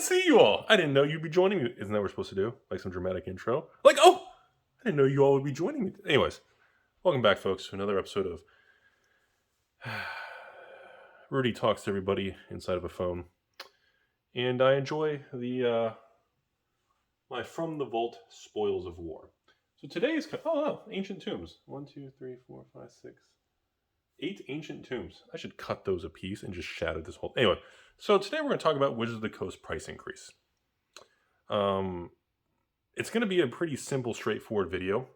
see you all. I didn't know you'd be joining me. Isn't that what we're supposed to do? Like some dramatic intro? Like, oh, I didn't know you all would be joining me. Anyways, welcome back, folks, to another episode of Rudy Talks to Everybody Inside of a Phone. And I enjoy the my From the Vault Spoils of War. So today's ancient tombs. 1, 2, 3, 4, 5, 6, 8 ancient tombs. I should cut those a piece and just shatter this whole. Anyway, so today we're going to talk about Wizards of the Coast price increase. It's going to be a pretty simple, straightforward video,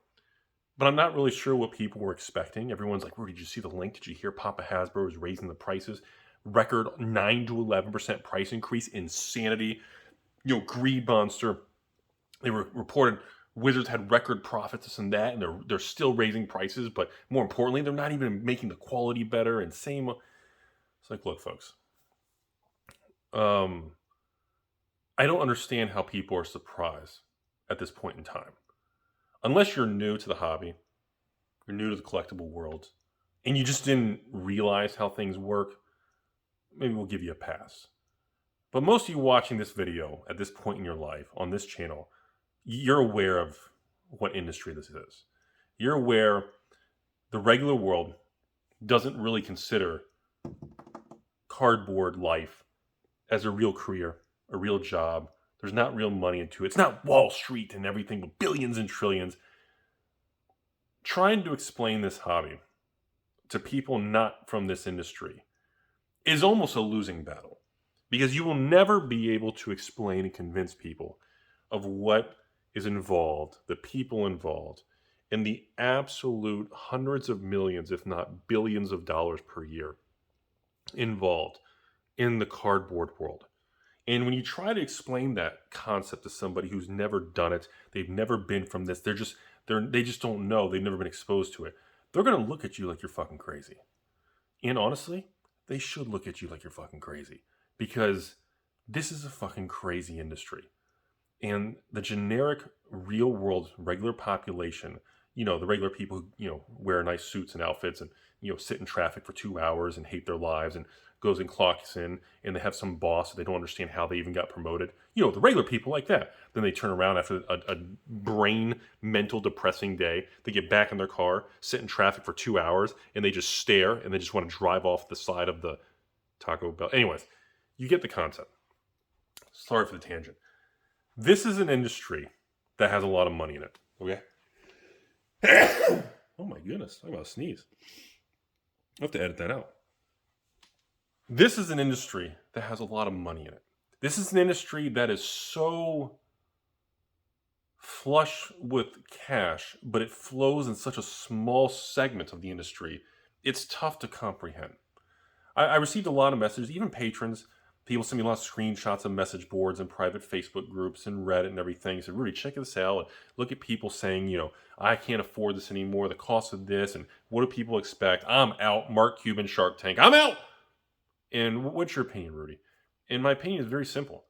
but I'm not really sure what people were expecting. Everyone's like, Rudy, did you see the link? Did you hear Papa Hasbro is raising the prices? Record 9 to 11% price increase. Insanity. Greed monster. They were reported Wizards had record profits, this and that, and they're still raising prices, but more importantly, they're not even making the quality better. And same, it's like, look, folks, I don't understand how people are surprised at this point in time, unless you're new to the hobby, you're new to the collectible world, and you just didn't realize how things work. Maybe we'll give you a pass. But most of you watching this video at this point in your life on this channel, you're aware of what industry this is. You're aware the regular world doesn't really consider cardboard life as a real career, a real job. There's not real money into it. It's not Wall Street and everything with billions and trillions. Trying to explain this hobby to people not from this industry is almost a losing battle, because you will never be able to explain and convince people of what is involved, the people involved, in the absolute hundreds of millions, if not billions of dollars per year involved in the cardboard world. And when you try to explain that concept to somebody who's never done it, they've never been from this, they just don't know, they've never been exposed to it, they're going to look at you like you're fucking crazy. And honestly, they should look at you like you're fucking crazy, because this is a fucking crazy industry. And the generic real world regular population, the regular people who, wear nice suits and outfits and, sit in traffic for 2 hours and hate their lives and goes and clocks in and they have some boss that they don't understand how they even got promoted. The regular people like that. Then they turn around after a mental depressing day. They get back in their car, sit in traffic for 2 hours, and they just stare and they just want to drive off the side of the Taco Bell. Anyways, you get the concept. Sorry for the tangent. This is an industry that has a lot of money in it, okay? Oh my goodness, I'm about to sneeze. I'll have to edit that out. This is an industry that has a lot of money in it. This is an industry that is so flush with cash, but it flows in such a small segment of the industry, it's tough to comprehend. I received a lot of messages, even patrons. People send me lots of screenshots of message boards and private Facebook groups and Reddit and everything. So, Rudy, check this out. And look at people saying, I can't afford this anymore. The cost of this. And what do people expect? I'm out. Mark Cuban, Shark Tank. I'm out. And what's your opinion, Rudy? And my opinion is very simple.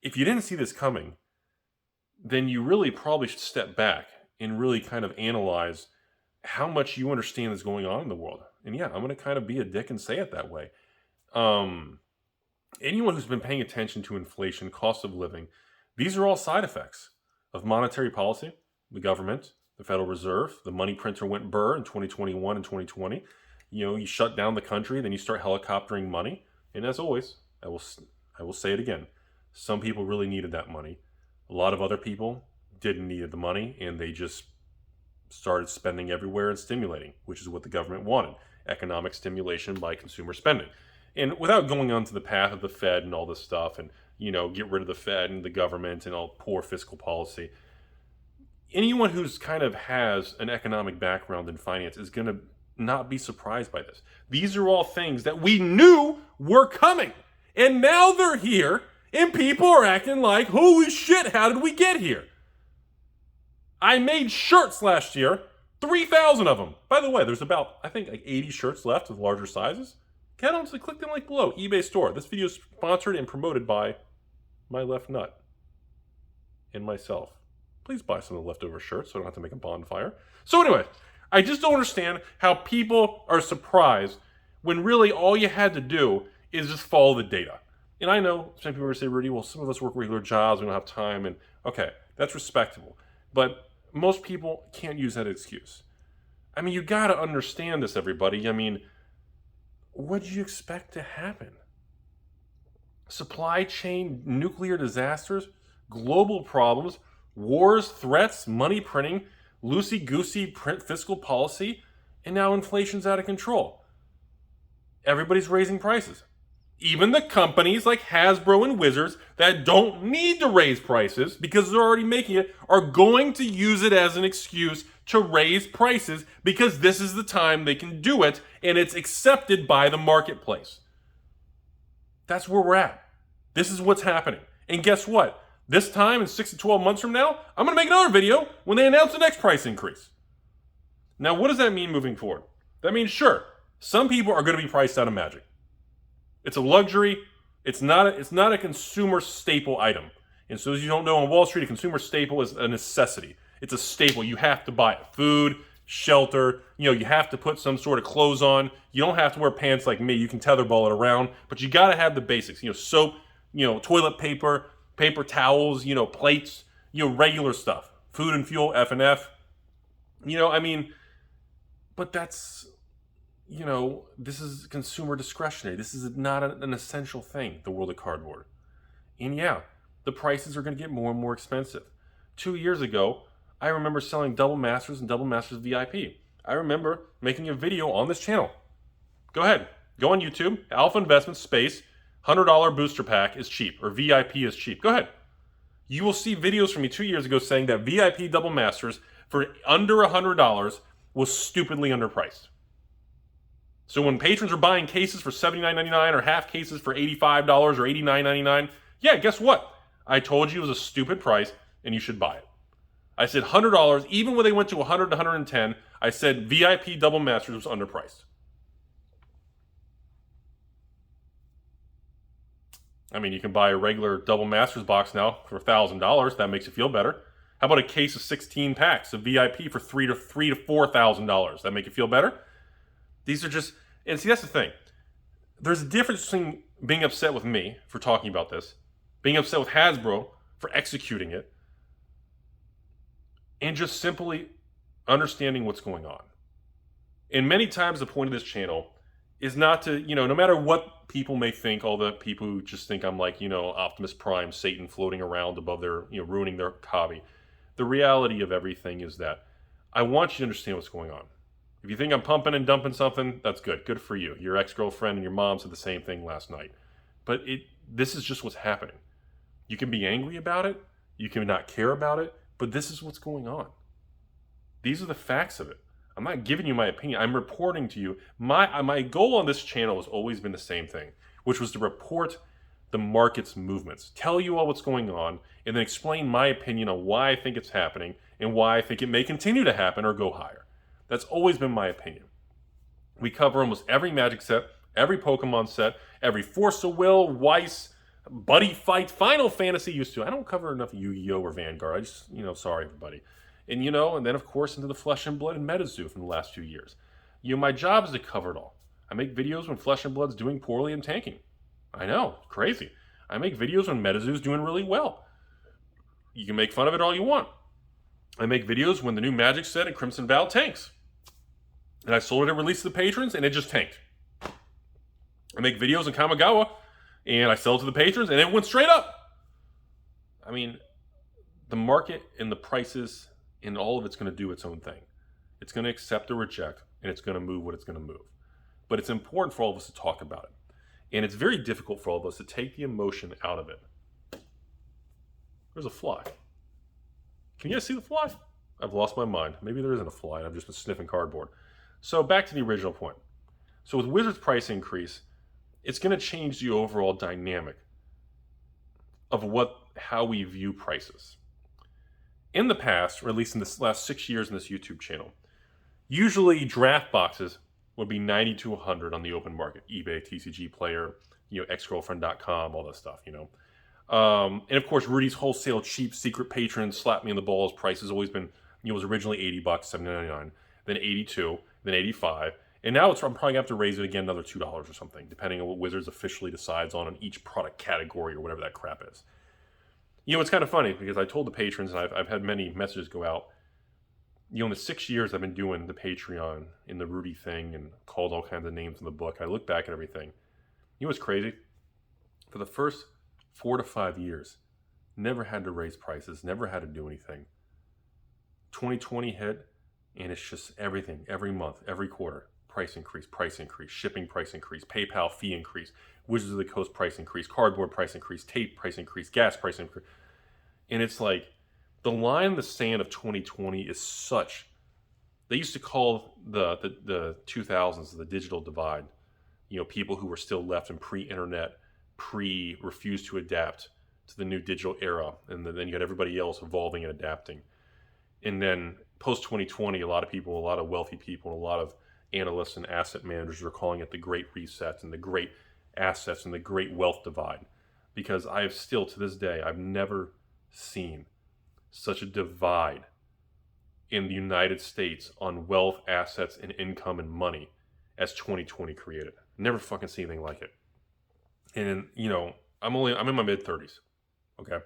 If you didn't see this coming, then you really probably should step back and really kind of analyze how much you understand is going on in the world. And yeah, I'm going to kind of be a dick and say it that way. Anyone who's been paying attention to inflation, cost of living, these are all side effects of monetary policy, the government, the Federal Reserve. The money printer went burr in 2021 and 2020. You shut down the country, then you start helicoptering money. And as always, I will say it again. Some people really needed that money. A lot of other people didn't need the money, and they just started spending everywhere and stimulating, which is what the government wanted. Economic stimulation by consumer spending. And without going on to the path of the Fed and all this stuff and, get rid of the Fed and the government and all poor fiscal policy, anyone who's kind of has an economic background in finance is going to not be surprised by this. These are all things that we knew were coming. And now they're here and people are acting like, holy shit, how did we get here? I made shirts last year, 3,000 of them. By the way, there's about, 80 shirts left with larger sizes. Click the link below, eBay store. This video is sponsored and promoted by my left nut and myself. Please buy some of the leftover shirts so I don't have to make a bonfire. So anyway, I just don't understand how people are surprised when really all you had to do is just follow the data. And I know some people are going to say, Rudy, well, some of us work regular jobs, we don't have time, and okay, that's respectable. But most people can't use that excuse. I mean, you got to understand this, everybody. I mean, what did you expect to happen? Supply chain, nuclear disasters, global problems, wars, threats, money printing, loosey-goosey fiscal policy, and now inflation's out of control. Everybody's raising prices. Even the companies like Hasbro and Wizards that don't need to raise prices because they're already making it are going to use it as an excuse to raise prices because this is the time they can do it and it's accepted by the marketplace. That's where we're at. This is what's happening. And guess what? This time in 6 to 12 months from now, I'm going to make another video when they announce the next price increase. Now, what does that mean moving forward? That means, sure, some people are going to be priced out of Magic. It's a luxury. It's not a consumer staple item. And so as you don't know, on Wall Street, a consumer staple is a necessity. It's a staple. You have to buy it. Food, shelter, you have to put some sort of clothes on. You don't have to wear pants like me. You can tetherball it around, but you got to have the basics. Soap, toilet paper, paper towels, plates, regular stuff. Food and fuel, F&F. But that's, this is consumer discretionary. This is not an essential thing, the world of cardboard. And yeah, the prices are going to get more and more expensive. 2 years ago, I remember selling Double Masters and Double Masters VIP. I remember making a video on this channel. Go ahead. Go on YouTube. Alpha Investments space $100 booster pack is cheap, or VIP is cheap. Go ahead. You will see videos from me 2 years ago saying that VIP Double Masters for under $100 was stupidly underpriced. So when patrons are buying cases for $79.99 or half cases for $85 or $89.99, yeah, guess what? I told you it was a stupid price and you should buy it. I said $100, even when they went to $100 to $110, I said VIP Double Masters was underpriced. I mean, you can buy a regular Double Masters box now for $1,000. That makes you feel better. How about a case of 16 packs of VIP for $3,000 to $4,000? That make you feel better? These are just, and see, that's the thing. There's a difference between being upset with me for talking about this, being upset with Hasbro for executing it, and just simply understanding what's going on. And many times the point of this channel is not to, no matter what people may think, all the people who just think I'm like, Optimus Prime, Satan floating around above their, ruining their hobby. The reality of everything is that I want you to understand what's going on. If you think I'm pumping and dumping something, that's good. Good for you. Your ex-girlfriend and your mom said the same thing last night. But this is just what's happening. You can be angry about it. You can not care about it. But this is what's going on. These are the facts of it. I'm not giving you my opinion. I'm reporting to you. My goal on this channel has always been the same thing, which was to report the market's movements, tell you all what's going on, and then explain my opinion on why I think it's happening and why I think it may continue to happen or go higher. That's always been my opinion. We cover almost every Magic set, every Pokemon set, every Force of Will, Weiss, Buddy Fight, Final Fantasy used to. I don't cover enough Yu-Gi-Oh! Or Vanguard. I just, sorry everybody. And, and then of course into the Flesh and Blood and Metazoo from the last few years. My job is to cover it all. I make videos when Flesh and Blood's doing poorly and tanking. I know, crazy. I make videos when Metazoo's doing really well. You can make fun of it all you want. I make videos when the new Magic set and Crimson Vow tanks. And I sold it at release to the patrons, and it just tanked. I make videos in Kamigawa, and I sell it to the patrons, and it went straight up. I mean, the market and the prices and all of it's going to do its own thing. It's going to accept or reject, and it's going to move what it's going to move. But it's important for all of us to talk about it. And it's very difficult for all of us to take the emotion out of it. There's a fly. Can you guys see the fly? I've lost my mind. Maybe there isn't a fly, and I've just been sniffing cardboard. So back to the original point. So with Wizards' price increase, it's going to change the overall dynamic of how we view prices. In the past, or at least in the last 6 years in this YouTube channel, usually draft boxes would be 90 to 100 on the open market. eBay, TCG Player, xgirlfriend.com, all that stuff, And of course, Rudy's wholesale cheap secret patron slap me in the balls price has always been, was originally $80, $7.99, then 82, then 85, And now I'm probably going to have to raise it again another $2 or something, depending on what Wizards officially decides on each product category or whatever that crap is. You know, it's kind of funny because I told the patrons, and I've had many messages go out, you know, in the 6 years I've been doing the Patreon and the Rudy thing and called all kinds of names in the book, I look back at everything. You know what's crazy? For the first 4 to 5 years, never had to raise prices, never had to do anything. 2020 hit, and it's just everything, every month, every quarter. Price increase, shipping price increase, PayPal fee increase, Wizards of the Coast price increase, cardboard price increase, tape price increase, gas price increase. And it's like, the line in the sand of 2020 is such. They used to call the 2000s the digital divide. You know, people who were still left in pre-internet, refused to adapt to the new digital era. And then you got everybody else evolving and adapting. And then post-2020, a lot of people, a lot of wealthy people, a lot of analysts and asset managers are calling it the Great Reset and the Great Assets and the Great Wealth Divide. Because I have still, to this day, I've never seen such a divide in the United States on wealth, assets, and income and money as 2020 created. Never fucking seen anything like it. And, you know, I'm in my mid-30s, okay?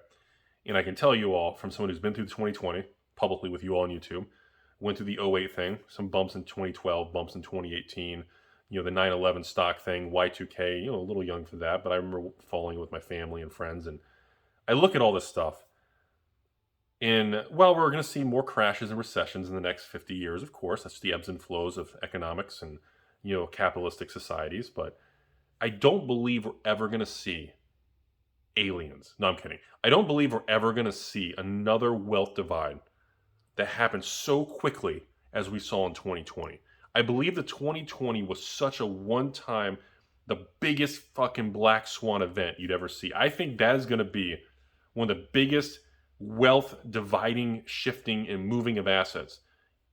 And I can tell you all, from someone who's been through 2020, publicly with you all on YouTube, went through the 08 thing, some bumps in 2012, bumps in 2018, you know, the 9/11 stock thing, Y2K, you know, a little young for that, but I remember following it with my family and friends, and I look at all this stuff, and while we're going to see more crashes and recessions in the next 50 years, of course, that's the ebbs and flows of economics and, you know, capitalistic societies, but I don't believe we're ever going to see aliens. No, I'm kidding. I don't believe we're ever going to see another wealth divide that happened so quickly as we saw in 2020. I believe that 2020 was such a one-time, the biggest fucking black swan event you'd ever see. I think that is going to be one of the biggest wealth dividing, shifting, and moving of assets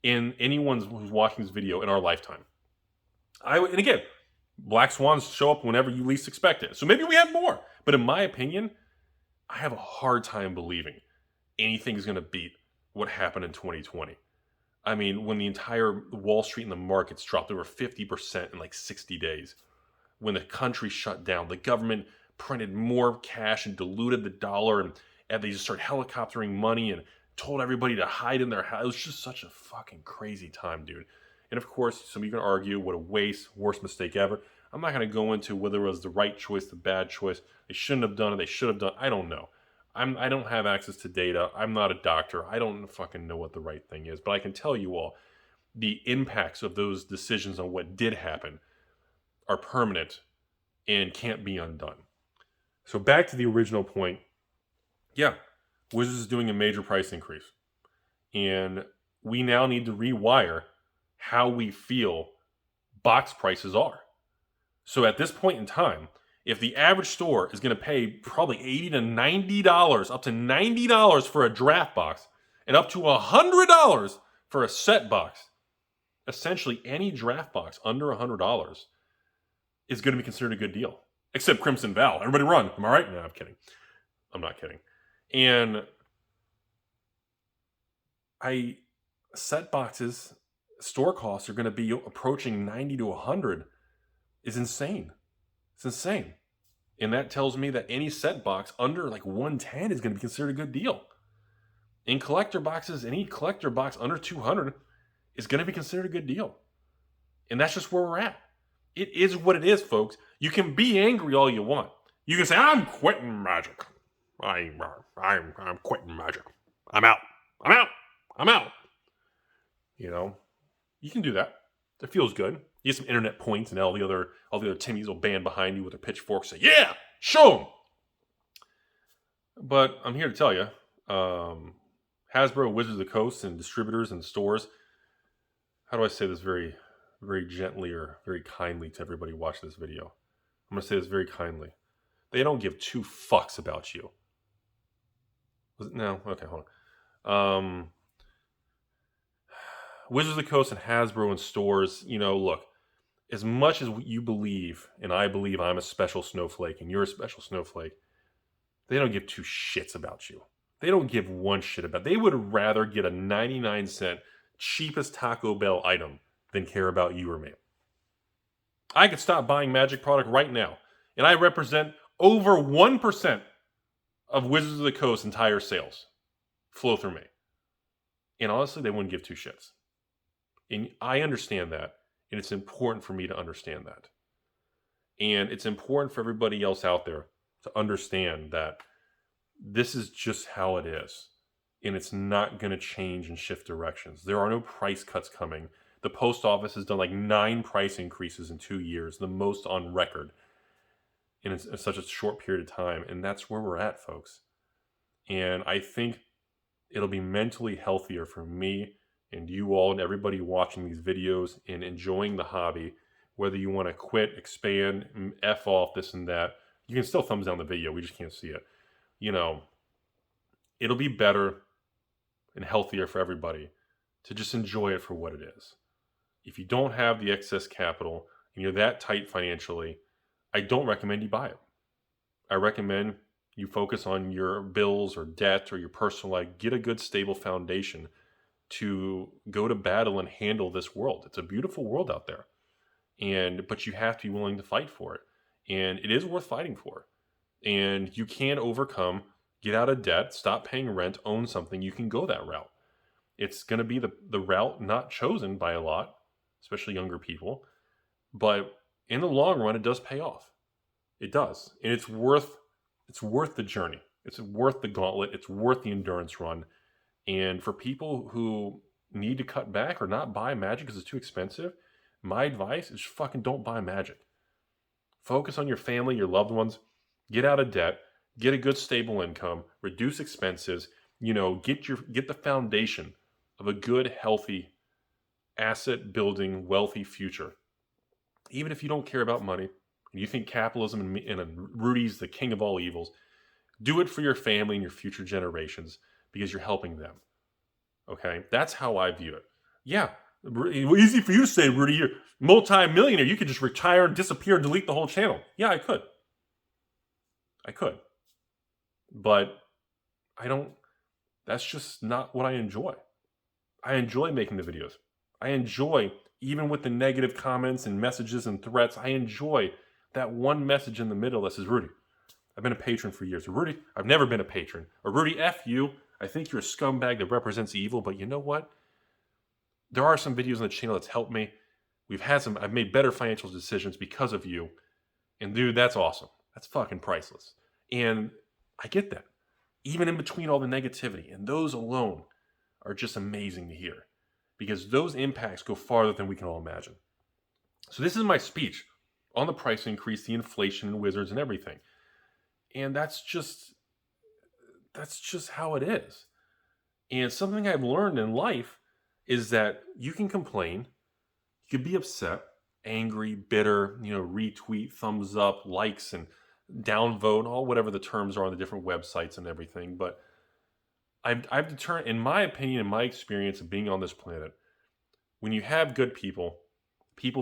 in anyone who's watching this video in our lifetime. And again, black swans show up whenever you least expect it. So maybe we have more. But in my opinion, I have a hard time believing anything is going to beat what happened in 2020. I mean, when the entire Wall Street and the markets dropped over 50% in like 60 days, when the country shut down, the government printed more cash and diluted the dollar, and they just started helicoptering money and told everybody to hide in their house. It was just such a fucking crazy time, dude. And of course, some of you can argue what a waste, worst mistake ever. I'm not going to go into whether it was the right choice, the bad choice. They shouldn't have done it. They should have done it. I don't know. I don't have access to data. I'm not a doctor. I don't fucking know what the right thing is. But I can tell you all, the impacts of those decisions on what did happen are permanent and can't be undone. So back to the original point. Yeah, Wizards is doing a major price increase. And we now need to rewire how we feel box prices are. So at this point in time, if the average store is going to pay probably $80 to $90, up to $90 for a draft box, and up to $100 for a set box, essentially any draft box under $100 is going to be considered a good deal. Except Crimson Val. Everybody run. Am I right? No, I'm kidding. I'm not kidding. And set boxes, store costs are going to be approaching 90 to 100 is insane. It's insane. And that tells me that any set box under like 110 is going to be considered a good deal. In collector boxes, any collector box under 200 is going to be considered a good deal. And that's just where we're at. It is what it is, folks. You can be angry all you want. You can say, I'm quitting Magic. I'm quitting Magic. I'm out. You know, you can do that. It feels good. You get some internet points, and all the other Timmies will band behind you with their pitchforks. Say, yeah, show them. But I'm here to tell you, Hasbro, Wizards of the Coast, and distributors and stores. How do I say this very, very gently or very kindly to everybody watching this video? I'm going to say this very kindly. They don't give two fucks about you. Was it? No? Okay, hold on. Wizards of the Coast and Hasbro and stores, you know, look, as much as you believe, and I believe I'm a special snowflake and you're a special snowflake, they don't give two shits about you. They don't give one shit about. They would rather get a 99-cent cheapest Taco Bell item than care about you or me. I could stop buying Magic product right now, and I represent over 1% of Wizards of the Coast's entire sales flow through me. And honestly, they wouldn't give two shits. And I understand that, and it's important for me to understand that. And it's important for everybody else out there to understand that this is just how it is. And it's not going to change and shift directions. There are no price cuts coming. The post office has done like 9 price increases in 2 years, the most on record in such a short period of time. And that's where we're at, folks. And I think it'll be mentally healthier for me and you all and everybody watching these videos and enjoying the hobby, whether you want to quit, expand, F off, this and that. You can still thumbs down the video. We just can't see it. You know, it'll be better and healthier for everybody to just enjoy it for what it is. If you don't have the excess capital and you're that tight financially, I don't recommend you buy it. I recommend you focus on your bills or debt or your personal life. Get a good stable foundation to go to battle and handle this world. It's a beautiful world out there. But you have to be willing to fight for it. And it is worth fighting for. And you can overcome, get out of debt, stop paying rent, own something. You can go that route. It's going to be the route not chosen by a lot, especially younger people. But in the long run, it does pay off. It does. And it's worth the journey. It's worth the gauntlet. It's worth the endurance run. And for people who need to cut back or not buy Magic because it's too expensive, my advice is fucking don't buy Magic. Focus on your family, your loved ones. Get out of debt. Get a good stable income. Reduce expenses. You know, get the foundation of a good, healthy, asset-building, wealthy future. Even if you don't care about money, and you think capitalism and Rudy's the king of all evils, do it for your family and your future generations because you're helping them. Okay? That's how I view it. Yeah, easy for you to say, Rudy, you're multi-millionaire. You could just retire and disappear and delete the whole channel. Yeah, I could. But that's just not what I enjoy. I enjoy making the videos. I enjoy, even with the negative comments and messages and threats, I enjoy that one message in the middle that says, Rudy, I've been a patron for years. Or, Rudy, I've never been a patron. Or, Rudy, F you. I think you're a scumbag that represents evil, but you know what? There are some videos on the channel that's helped me. I've made better financial decisions because of you. And dude, that's awesome. That's fucking priceless. And I get that. Even in between all the negativity. And those alone are just amazing to hear. Because those impacts go farther than we can all imagine. So this is my speech on the price increase, the inflation in Wizards and everything. And that's just how it is. And something I've learned in life is that you can complain, you can be upset, angry, bitter, retweet, thumbs up, likes, and downvote, all whatever the terms are on the different websites and everything. But I've determined, in my opinion, in my experience of being on this planet, when you have good people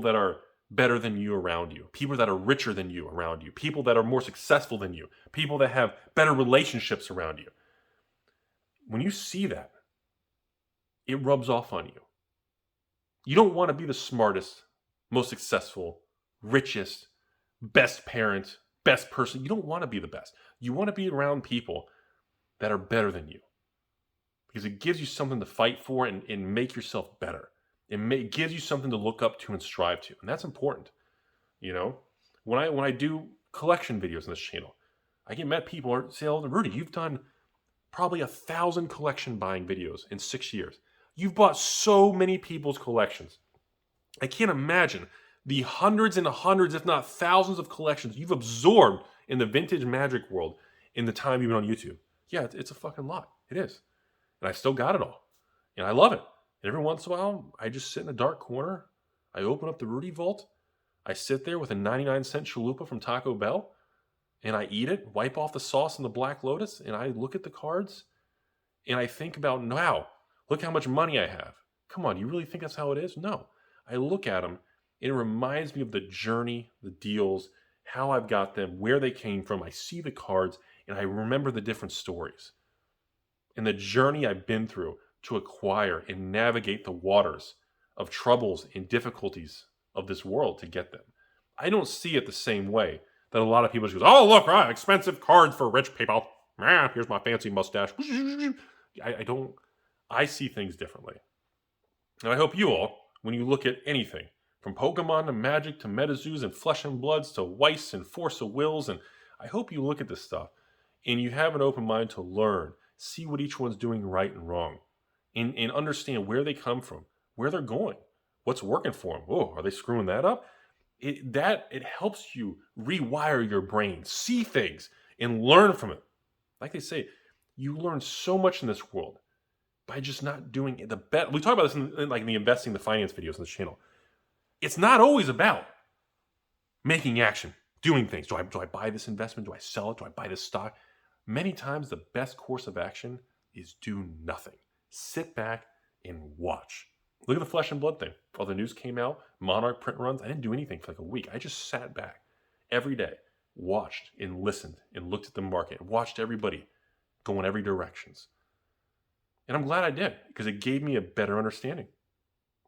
that are better than you around you, people that are richer than you around you, people that are more successful than you, people that have better relationships around you, when you see that, it rubs off on you. You don't want to be the smartest, most successful, richest, best parent, best person. You don't want to be the best. You want to be around people that are better than you. Because it gives you something to fight for and make yourself better. It gives you something to look up to and strive to. And that's important. When I do collection videos on this channel, I get met people who say, oh, Rudy, you've done probably 1,000 collection buying videos in 6 years. You've bought so many people's collections. I can't imagine the hundreds and hundreds, if not thousands of collections you've absorbed in the vintage Magic world in the time you've been on YouTube. Yeah, it's a fucking lot. It is. And I still got it all. And I love it. And every once in a while, I just sit in a dark corner. I open up the Rudy Vault. I sit there with a 99-cent chalupa from Taco Bell. And I eat it, wipe off the sauce in the Black Lotus. And I look at the cards. And I think about, wow, look how much money I have. Come on, you really think that's how it is? No. I look at them. And it reminds me of the journey, the deals, how I've got them, where they came from. I see the cards. And I remember the different stories. And the journey I've been through to acquire and navigate the waters of troubles and difficulties of this world to get them. I don't see it the same way that a lot of people just go, oh, look, expensive cards for rich people. Here's my fancy mustache. I see things differently. And I hope you all, when you look at anything, from Pokemon to Magic to Metazoos and Flesh and Bloods to Weiss and Force of Wills, and I hope you look at this stuff and you have an open mind to learn, see what each one's doing right and wrong, and understand where they come from, where they're going, what's working for them. Oh, are they screwing that up? It helps you rewire your brain, see things, and learn from it. Like they say, you learn so much in this world by just not doing the bet. We talk about this in the investing, the finance videos on this channel. It's not always about making action, doing things. Do I buy this investment? Do I sell it? Do I buy this stock? Many times the best course of action is do nothing. Sit back and watch. Look at the Flesh and Blood thing. All the news came out, Monarch print runs. I didn't do anything for like a week. I just sat back every day, watched and listened and looked at the market, watched everybody go in every directions. And I'm glad I did, because it gave me a better understanding.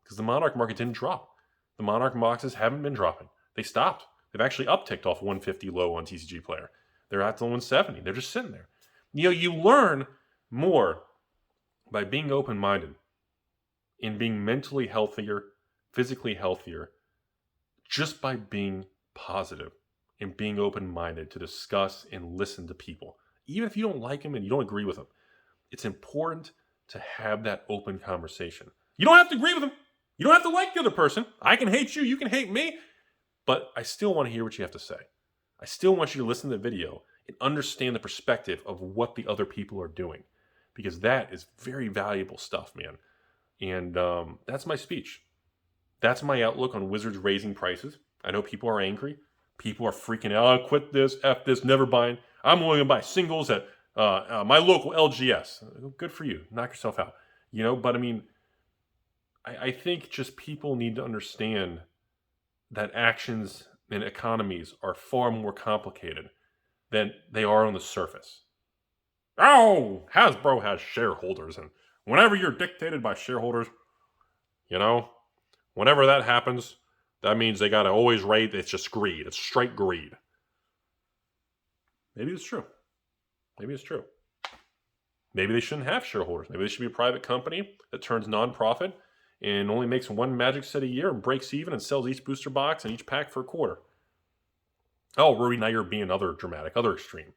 Because the Monarch market didn't drop. The Monarch boxes haven't been dropping. They stopped. They've actually upticked off 150 low on TCG Player. They're at the 170. They're just sitting there. You learn more by being open-minded and being mentally healthier, physically healthier, just by being positive and being open-minded to discuss and listen to people. Even if you don't like them and you don't agree with them, it's important to have that open conversation. You don't have to agree with them. You don't have to like the other person. I can hate you. You can hate me. But I still want to hear what you have to say. I still want you to listen to the video and understand the perspective of what the other people are doing, because that is very valuable stuff, man. And that's my speech. That's my outlook on Wizards raising prices. I know people are angry. People are freaking out. Oh, quit this, F this, never buying. I'm only going to buy singles at my local LGS. Good for you. Knock yourself out. But I mean, I think just people need to understand that actions and economies are far more complicated than they are on the surface. Oh, Hasbro has shareholders, and whenever you're dictated by shareholders, whenever that happens, that means they got to always rate. It's just greed. It's straight greed. Maybe it's true. Maybe it's true. Maybe they shouldn't have shareholders. Maybe they should be a private company that turns nonprofit and only makes one Magic set a year and breaks even and sells each booster box and each pack for a quarter. Oh, Rudy, now you're being other dramatic, other extreme.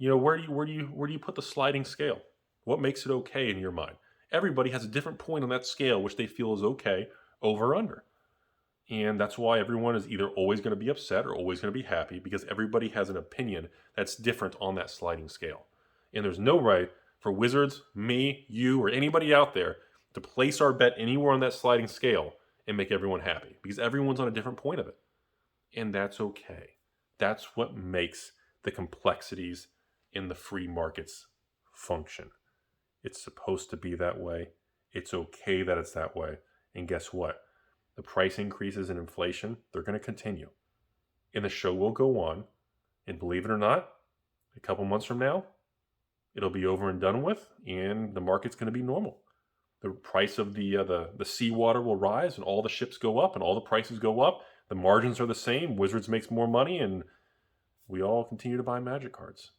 Where do you put the sliding scale? What makes it okay in your mind? Everybody has a different point on that scale which they feel is okay, over or under. And that's why everyone is either always going to be upset or always going to be happy, because everybody has an opinion that's different on that sliding scale. And there's no right for Wizards, me, you, or anybody out there to place our bet anywhere on that sliding scale and make everyone happy, because everyone's on a different point of it. And that's okay. That's what makes the complexities in the free markets function. It's supposed to be that way. It's okay that it's that way. And guess what? The price increases and inflation, they're going to continue. And the show will go on. And believe it or not, a couple months from now, it'll be over and done with, and the market's going to be normal. The price of the seawater will rise, and all the ships go up, and all the prices go up. The margins are the same. Wizards makes more money, and we all continue to buy Magic cards.